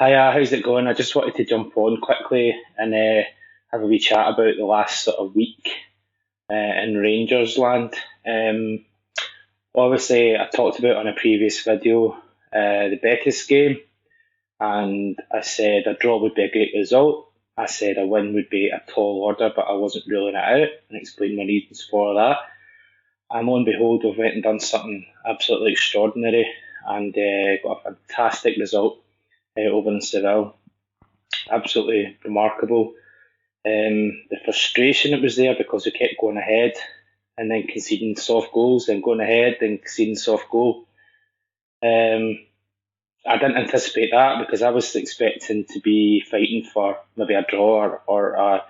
Hiya, how's it going? I just wanted to jump on quickly and have a wee chat about the last sort of week in Rangers land. Um, Obviously, I talked about on a previous video the Betis game, and I said a draw would be a great result. I said a win would be a tall order, but I wasn't ruling it out and explained my reasons for that. And lo and behold, we've went and done something absolutely extraordinary and got a fantastic result over in Seville. Absolutely remarkable. The frustration that was there because we kept going ahead and then conceding soft goals, then going ahead, then conceding soft goal. Um, I didn't anticipate that because I was expecting to be fighting for maybe a draw or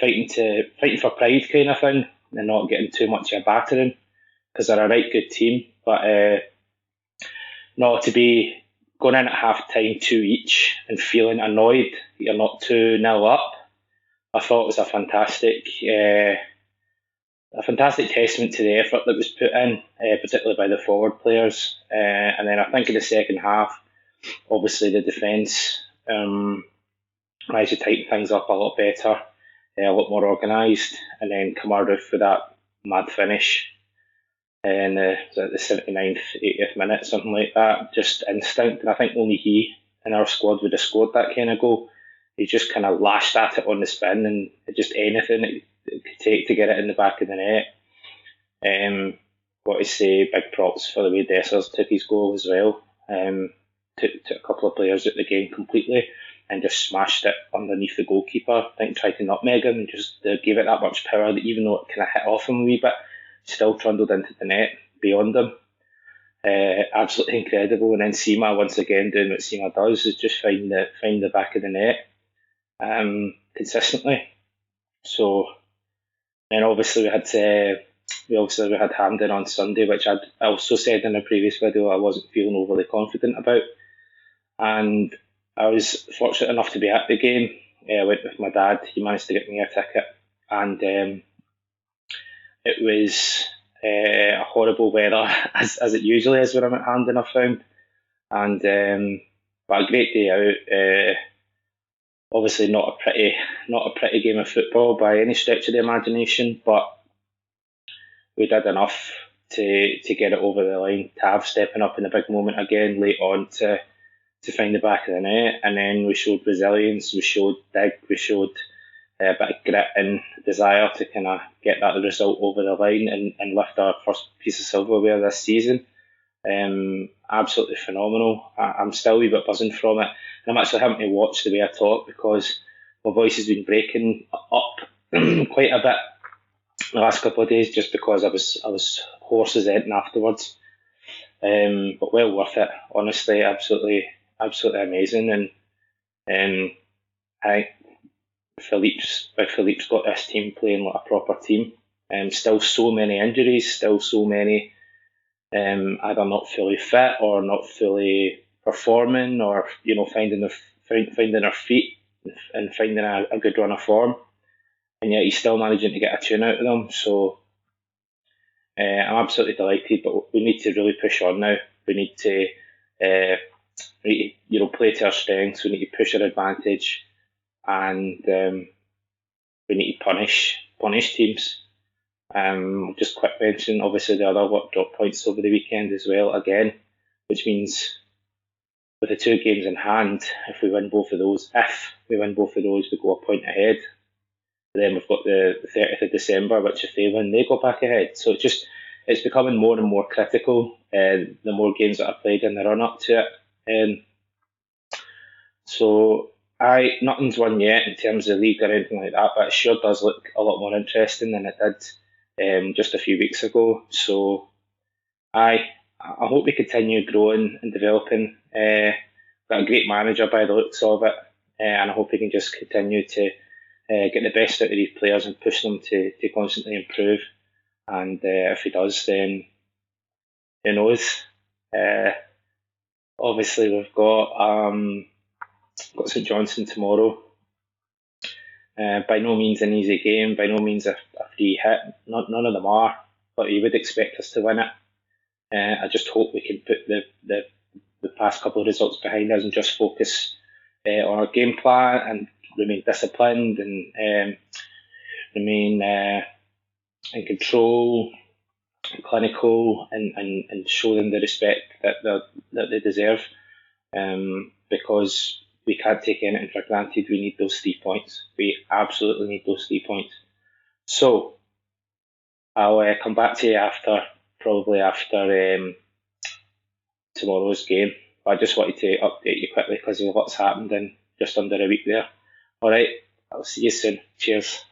fighting for pride kind of thing and not getting too much of a battering because they're a right good team. But not to be going in at half time two each and feeling annoyed that you're not 2-0 up. I thought it was a fantastic testament to the effort that was put in, particularly by the forward players. And then I think in the second half, obviously the defence managed to tighten things up a lot better, a lot more organised, and then Kamara for that mad finish in the 79th, 80th minute, something like that. Just instinct, and I think only he in our squad would have scored that kind of goal. He just kind of lashed at it on the spin and just anything it could take to get it in the back of the net. What to say, big props for the way Dessers took his goal as well. Took a couple of players out of the game completely and just smashed it underneath the goalkeeper. I think tried to nutmeg him and just gave it that much power that even though it kind of hit off him a wee bit, still trundled into the net beyond him. Absolutely incredible. And then Seema once again doing what Seema does is just find the back of the net consistently. So then obviously we had Hampden on Sunday, which I also said in a previous video I wasn't feeling overly confident about, and I was fortunate enough to be at the game. I went with my dad. He managed to get me a ticket, and it was a horrible weather as it usually is when I'm at Hampden, I found, and but a great day out. Obviously not a pretty game of football by any stretch of the imagination, but we did enough to get it over the line. Tav stepping up in a big moment again late on to find the back of the net, and then we showed resilience, we showed dig, we showed a bit of grit and desire to kind of get that result over the line and lift our first piece of silverware this season. Absolutely phenomenal. I'm still a wee bit buzzing from it, and I'm actually having to watch the way I talk because my voice has been breaking up quite a bit the last couple of days just because I was hoarse as anything afterwards. But well worth it, honestly, absolutely amazing. And I Philippe's got this team playing like a proper team. Still so many injuries, still so many either not fully fit or not fully performing, or finding their feet and finding a good run of form, and yet he's still managing to get a tune out of them. So I'm absolutely delighted, but we need to really push on now. We need to, play to our strengths. We need to push our advantage, and we need to punish teams. Just quick mention, obviously the other lot dropped points over the weekend as well again, which means with the two games in hand, if we win both of those, we go a point ahead. Then we've got the 30th of December, which if they win, they go back ahead. So it's becoming more and more critical the more games that are played in the run up to it. So nothing's won yet in terms of the league or anything like that, but it sure does look a lot more interesting than it did just a few weeks ago. So I hope we continue growing and developing. Got a great manager by the looks of it, and I hope he can just continue to get the best out of these players and push them to constantly improve. And if he does, then who knows? Obviously, we've got St Johnstone tomorrow. By no means an easy game, by no means a free hit. None of them are, but you would expect us to win it. I just hope we can put the past couple of results behind us and just focus on our game plan and remain disciplined and remain in control, clinical, and show them the respect that they deserve. Because we can't take anything for granted. We need those 3 points. We absolutely need those 3 points. So I'll come back to you probably after tomorrow's game. I just wanted to update you quickly because of what's happened in just under a week there. All right, I'll see you soon. Cheers.